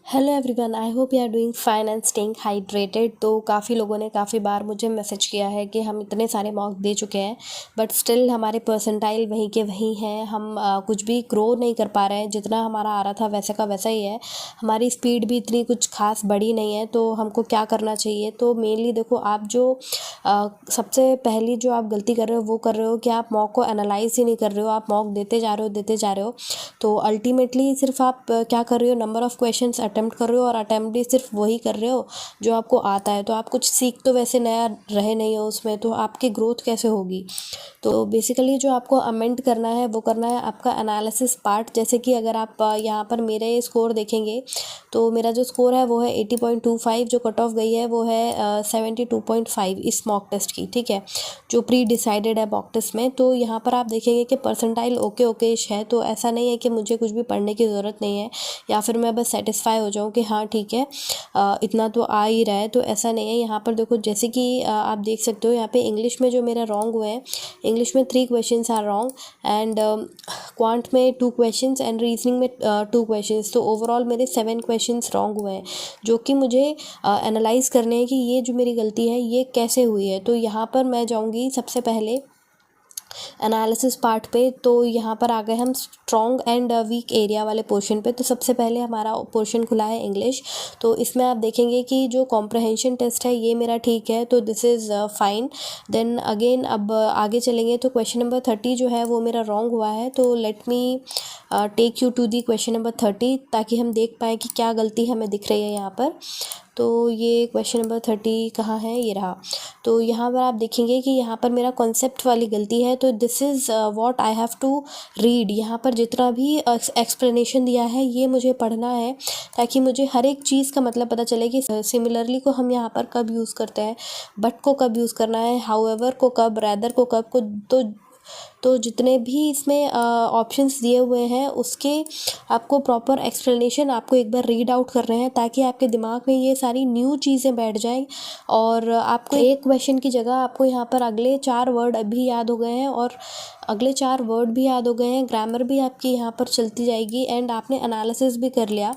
Hello everyone, I hope you are doing fine and staying hydrated. तो काफ़ी लोगों ने काफ़ी बार मुझे मैसेज किया है कि हम इतने सारे मॉक दे चुके हैं बट स्टिल हमारे परसेंटाइल वहीं के वहीं हैं। हम कुछ भी ग्रो नहीं कर पा रहे हैं। जितना हमारा आ रहा था वैसे का वैसा ही है। हमारी स्पीड भी इतनी कुछ खास बड़ी नहीं है। तो हमको क्या करना चाहिए? तो मेनली देखो, आप जो सबसे पहली जो आप गलती कर रहे हो वो कर रहे हो कि आप मॉक को एनालाइज ही नहीं कर रहे हो। आप मॉक देते जा रहे हो। तो अल्टीमेटली सिर्फ आप क्या कर रहे हो, नंबर ऑफ़ क्वेश्चंस अटेम्प्ट कर रहे हो और अटेम्प्ट भी सिर्फ वही कर रहे हो जो आपको आता है। तो आप कुछ सीख तो वैसे नया रहे नहीं हो उसमें, तो आपकी ग्रोथ कैसे होगी? तो बेसिकली जो आपको अमेंड करना है वो करना है आपका एनालिसिस पार्ट। जैसे कि अगर आप यहाँ पर मेरे स्कोर देखेंगे तो मेरा जो स्कोर है वो है 80.25। जो कट ऑफ गई है वो है 72.5 इस मॉक टेस्ट की, ठीक है, जो प्री डिसाइडेड है मॉक टेस्ट में। तो यहाँ पर आप देखेंगे कि परसेंटाइल ओके ओकेश है। तो ऐसा नहीं है कि मुझे कुछ भी पढ़ने की ज़रूरत नहीं है या फिर मैं बस सेटिस्फाई हो जाऊँ कि हाँ ठीक है, इतना तो आ ही रहा है। तो ऐसा नहीं है। यहाँ पर देखो, जैसे कि आप देख सकते हो यहाँ पे इंग्लिश में जो मेरा रॉन्ग हुए हैं, इंग्लिश में 3 questions are wrong and quant में 2 क्वेश्चंस एंड रीजनिंग में 2 क्वेश्चंस। तो ओवरऑल मेरे 7 क्वेश्चंस रॉन्ग हुए हैं, जो कि मुझे एनालाइज करने हैं कि ये जो मेरी गलती है ये कैसे हुई है। तो यहाँ पर मैं जाऊँगी सबसे पहले एनालिसिस पार्ट पे। तो यहाँ पर आ गए हम स्ट्रॉन्ग एंड वीक एरिया वाले पोर्शन पे। तो सबसे पहले हमारा पोर्शन खुला है इंग्लिश। तो इसमें आप देखेंगे कि जो कॉम्प्रहेंशन टेस्ट है ये मेरा ठीक है, तो this is fine. Then again अब आगे चलेंगे तो क्वेश्चन नंबर 30 जो है वो मेरा रॉन्ग हुआ है। तो let me take you to the question number 30 ताकि हम देख पाएँ कि क्या गलती हमें दिख रही है यहाँ पर। तो ये क्वेश्चन नंबर 30 कहाँ है, ये रहा। तो यहाँ पर आप देखेंगे कि यहाँ पर मेरा कॉन्सेप्ट वाली गलती है। तो this is what I have to read. यहाँ पर जितना भी एक्सप्लेनेशन दिया है ये मुझे पढ़ना है ताकि मुझे हर एक चीज़ का मतलब पता चले कि सिमिलरली को हम यहाँ पर कब यूज़ करते हैं, बट को कब यूज़ करना है, हाउएवर को कब, रैदर को कब को। तो जितने भी इसमें ऑप्शंस दिए हुए हैं उसके आपको प्रॉपर एक्सप्लेनेशन आपको एक बार रीड आउट कर रहे हैं ताकि आपके दिमाग में ये सारी न्यू चीज़ें बैठ जाएं और आपको एक क्वेश्चन की जगह आपको यहाँ पर अगले 4 वर्ड अभी याद हो गए हैं और अगले 4 वर्ड भी याद हो गए हैं। ग्रामर भी आपकी यहाँ पर चलती जाएगी एंड आपने एनालिसिस भी कर लिया।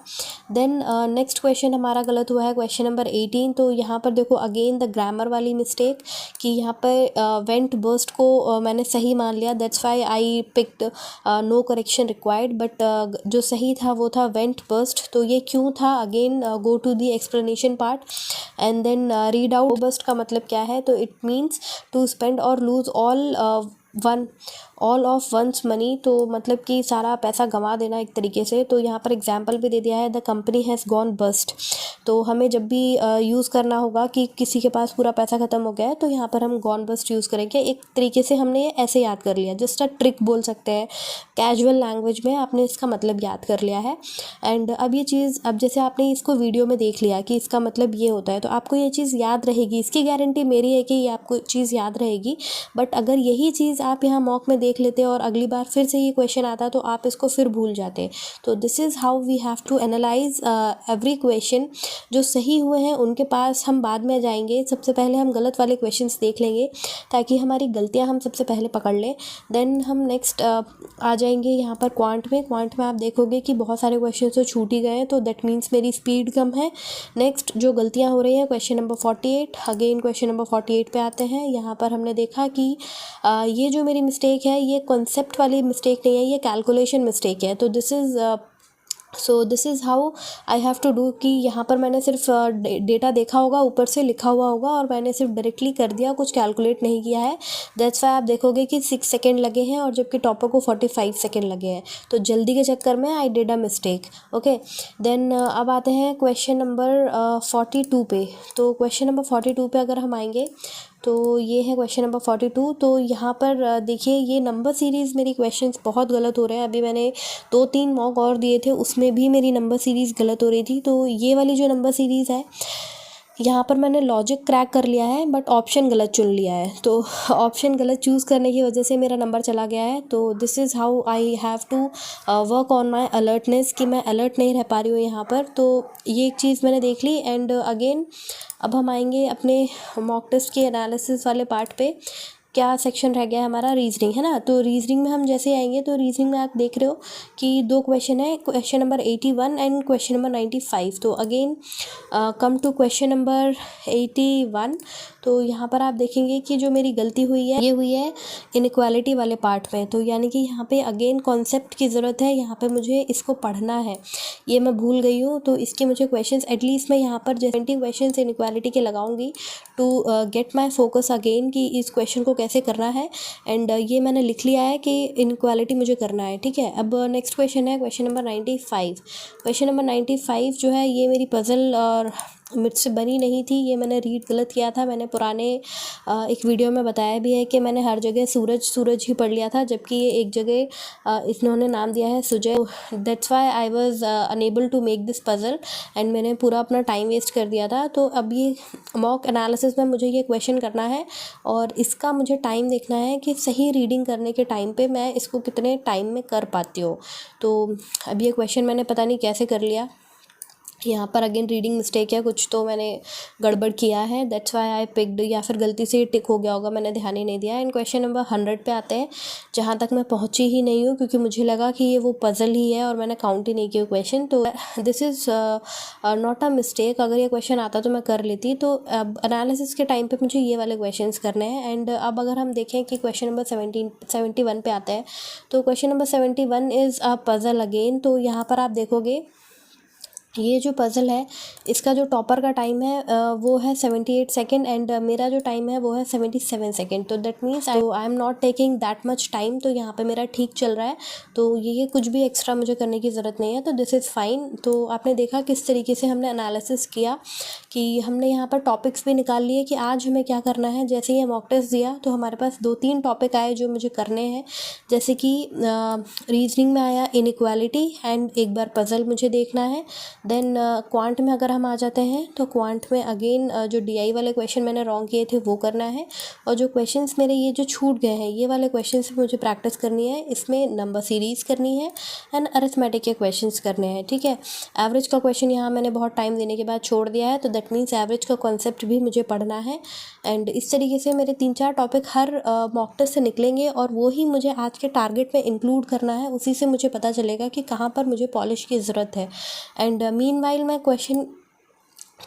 देन नेक्स्ट क्वेश्चन हमारा गलत हुआ है, क्वेश्चन नंबर 18। तो यहाँ पर देखो अगेन द ग्रामर वाली मिस्टेक कि यहाँ पर वेंट बर्स्ट को मैंने सही मान लिया, that's why I picked no correction required. But जो सही था वो था वेंट बर्स्ट। तो ये क्यों था? Again go to the explanation part and then read out. Burst का मतलब क्या है? तो इट मीन्स टू स्पेंड और lose all of one's money. तो मतलब कि सारा पैसा गंवा देना एक तरीके से। तो यहाँ पर एग्जाम्पल भी दे दिया है, the company has gone bust. तो हमें जब भी यूज़ करना होगा कि किसी के पास पूरा पैसा ख़त्म हो गया है तो यहाँ पर हम गॉन बस्ट यूज़ करेंगे। एक तरीके से हमने ये ऐसे याद कर लिया, जस्ट अ ट्रिक बोल सकते हैं। कैजुअल लैंग्वेज में आपने इसका मतलब याद कर लिया है। एंड अब ये चीज़, अब जैसे आपने इसको वीडियो में देख लिया कि इसका मतलब ये होता है तो आपको ये चीज़ याद रहेगी। इसकी गारंटी मेरी है कि ये आपको चीज़ याद रहेगी। बट अगर यही चीज़ आप यहाँ मॉक में देख लेते और अगली बार फिर से ये क्वेश्चन आता तो आप इसको फिर भूल जाते। तो this is how we have to analyse every question. जो सही हुए हैं उनके पास हम बाद में जाएंगे, सबसे पहले हम गलत वाले क्वेश्चंस देख लेंगे ताकि हमारी गलतियां हम सबसे पहले पकड़ लें। देन हम नेक्स्ट आ जाएंगे यहाँ पर क्वांट में आप देखोगे कि बहुत सारे क्वेश्चन तो छूट ही गए हैं, तो दैट मीन्स मेरी स्पीड कम है। नेक्स्ट जो गलतियाँ हो रही हैं, question number 48। Again question number 48 पे आते हैं। यहाँ पर हमने देखा कि ये जो मेरी मिस्टेक है ये कॉन्सेप्ट वाली मिस्टेक नहीं है, ये कैलकुलेशन मिस्टेक है। तो this is how I have to do कि यहाँ पर मैंने सिर्फ डेटा देखा होगा, ऊपर से लिखा हुआ होगा और मैंने सिर्फ डायरेक्टली कर दिया, कुछ कैलकुलेट नहीं किया है। दैट्स वाई आप देखोगे कि 6 सेकेंड लगे हैं और जबकि टॉपर को 45 सेकेंड लगे हैं। तो जल्दी के चक्कर में I did a mistake. Okay, then अब आते हैं क्वेश्चन नंबर 42 पे। तो क्वेश्चन नंबर 42 पे अगर हम आएंगे तो ये है क्वेश्चन नंबर 42। तो यहाँ पर देखिए ये नंबर सीरीज़ मेरी क्वेश्चंस बहुत गलत हो रहे हैं। अभी मैंने 2-3 मॉक और दिए थे उसमें भी मेरी नंबर सीरीज़ गलत हो रही थी। तो ये वाली जो नंबर सीरीज़ है यहाँ पर मैंने लॉजिक क्रैक कर लिया है बट ऑप्शन गलत चुन लिया है। तो ऑप्शन गलत चूज़ करने की वजह से मेरा नंबर चला गया है। तो this is how I have to work on my alertness कि मैं अलर्ट नहीं रह पा रही हूँ यहाँ पर। तो ये एक चीज़ मैंने देख ली। एंड अगेन अब हम आएंगे अपने मॉक टेस्ट के एनालिसिस वाले पार्ट पे। क्या सेक्शन रह गया है हमारा, रीजनिंग है ना। तो रीजनिंग में हम जैसे आएंगे तो रीजनिंग में आप देख रहे हो कि 2 क्वेश्चन है, question number 81 and question number 95। तो again come to question number 81। तो यहाँ पर आप देखेंगे कि जो मेरी गलती हुई है ये हुई है इनइक्वालिटी वाले पार्ट में। तो यानी कि यहाँ पे अगेन कॉन्सेप्ट की ज़रूरत है, यहाँ पे मुझे इसको पढ़ना है, ये मैं भूल गई हूँ। तो इसके मुझे क्वेश्चंस एटलीस्ट मैं यहाँ पर 20 क्वेश्चंस इनइक्वालिटी के लगाऊंगी to get my focus again कि इस क्वेश्चन को कैसे करना है। एंड ये मैंने लिख लिया है कि इनइक्वालिटी मुझे करना है, ठीक है। अब नेक्स्ट क्वेश्चन है क्वेश्चन नंबर 95। क्वेश्चन नंबर 95 जो है ये मेरी पज़ल और मुझसे बनी नहीं थी, ये मैंने रीड गलत किया था। मैंने पुराने एक वीडियो में बताया भी है कि मैंने हर जगह सूरज सूरज ही पढ़ लिया था, जबकि ये एक जगह इन्होंने नाम दिया है Sujay. That's why I was unable to make this puzzle and मैंने पूरा अपना टाइम वेस्ट कर दिया था। तो अब ये मॉक एनालिसिस में मुझे ये क्वेश्चन करना है और इसका मुझे टाइम देखना है कि सही रीडिंग करने के टाइम पे मैं इसको कितने टाइम में कर पाती हूँ। तो अब ये क्वेश्चन मैंने पता नहीं कैसे कर लिया, यहाँ पर अगेन रीडिंग मिस्टेक है, कुछ तो मैंने गड़बड़ किया है, दैट्स वाई आई पिक्ड, या फिर गलती से टिक हो गया होगा, मैंने ध्यान ही नहीं दिया। एंड क्वेश्चन नंबर 100 पे आते हैं, जहाँ तक मैं पहुँची ही नहीं हूँ क्योंकि मुझे लगा कि ये वो पज़ल ही है और मैंने काउंट ही नहीं किया क्वेश्चन। तो this is not a mistake, अगर ये क्वेश्चन आता तो मैं कर लेती। तो अब एनालिसिस के टाइम पर मुझे ये वाले क्वेश्चन करने हैं। एंड अब अगर हम देखें कि क्वेश्चन नंबर 71 पे आता है, तो question number 71 is a puzzle again. तो यहाँ पर आप देखोगे ये जो पज़ल है इसका जो टॉपर का टाइम है वो है 78 सेकेंड एंड मेरा जो टाइम है वो है 77 सेकेंड। तो that means I am not taking that much time, तो यहाँ पे मेरा ठीक चल रहा है। तो ये कुछ भी एक्स्ट्रा मुझे करने की ज़रूरत नहीं है, तो दिस इज़ फाइन। तो आपने देखा किस तरीके से हमने एनालिसिस किया कि हमने यहाँ पर टॉपिक्स भी निकाल लिए कि आज हमें क्या करना है। जैसे ही मॉक टेस्ट दिया तो हमारे पास 2-3 टॉपिक आए जो मुझे करने हैं, जैसे कि रीजनिंग में आया इनइक्वालिटी एंड एक बार पज़ल मुझे देखना है। देन क्वांट में अगर हम आ जाते हैं तो क्वांट में अगेन जो डीआई वाले क्वेश्चन मैंने रॉन्ग किए थे वो करना है, और जो क्वेश्चंस मेरे ये जो छूट गए हैं ये वाले क्वेश्चंस मुझे प्रैक्टिस करनी है। इसमें नंबर सीरीज़ करनी है एंड अरिथमेटिक के क्वेश्चंस करने हैं, ठीक है। एवरेज का क्वेश्चन यहाँ मैंने बहुत टाइम देने के बाद छोड़ दिया है, तो दैट मीन्स एवरेज का कॉन्सेप्ट भी मुझे पढ़ना है। एंड इस तरीके से मेरे 3-4 टॉपिक हर मॉक टेस्ट से निकलेंगे और वो ही मुझे आज के टारगेट में इंक्लूड करना है। उसी से मुझे पता चलेगा कि कहाँ पर मुझे पॉलिश की ज़रूरत है। एंड मीनवाइल मैं क्वेश्चन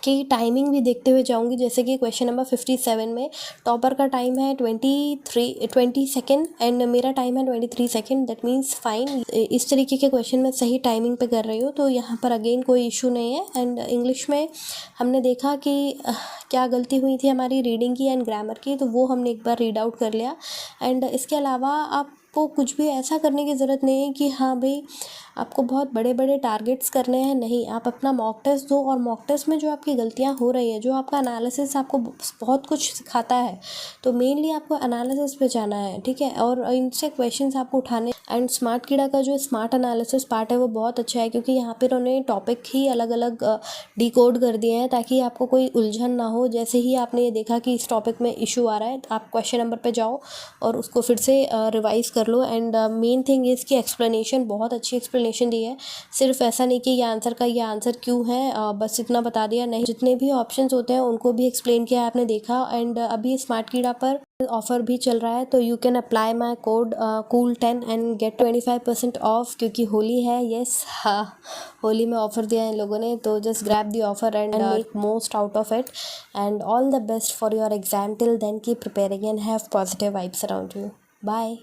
की टाइमिंग भी देखते हुए जाऊंगी। जैसे कि क्वेश्चन नंबर 57 में टॉपर का टाइम है 20 सेकेंड एंड मेरा टाइम है 23 सेकेंड, दैट मीन्स फाइन। इस तरीके के क्वेश्चन मैं सही टाइमिंग पे कर रही हूँ, तो यहाँ पर अगेन कोई इशू नहीं है। एंड इंग्लिश में हमने देखा कि क्या गलती हुई थी हमारी रीडिंग की एंड ग्रामर की, तो वो हमने एक बार रीड आउट कर लिया। एंड इसके अलावा आपको कुछ भी ऐसा करने की ज़रूरत नहीं है कि हाँ भाई आपको बहुत बड़े बड़े टारगेट्स करने हैं, नहीं। आप अपना मॉक टेस्ट दो और मॉक टेस्ट में जो आपकी गलतियां हो रही हैं, जो आपका एनालिसिस आपको बहुत कुछ सिखाता है, तो मेनली आपको एनालिसिस पे जाना है, ठीक है। और इनसे क्वेश्चंस आपको उठाने। एंड स्मार्ट कीड़ा का जो स्मार्ट एनालिसिस पार्ट है वो बहुत अच्छा है, क्योंकि यहाँ पर उन्होंने टॉपिक ही अलग अलग डिकोड कर दिए हैं ताकि आपको कोई उलझन ना हो। जैसे ही आपने ये देखा कि इस टॉपिक में इशू आ रहा है, तो आप क्वेश्चन नंबर पे जाओ और उसको फिर से रिवाइज़ कर लो। एंड मेन थिंग इज़ की एक्सप्लेनेशन, बहुत अच्छी एक्सप्लेनेशन दी है। सिर्फ ऐसा नहीं कि ये आंसर का ये आंसर क्यों है बस इतना बता दिया, नहीं। जितने भी ऑप्शंस होते हैं उनको भी एक्सप्लेन किया है, आपने देखा। एंड अभी स्मार्ट कीड़ा पर ऑफ़र भी चल रहा है, तो you can apply my code cool10 and get 25% off, क्योंकि होली है। येस, हाँ, होली में ऑफ़र दिया है इन लोगों ने, तो just grab the offer and make most out of it. And all the best for your exam. Till then keep preparing and have positive vibes around you. Bye.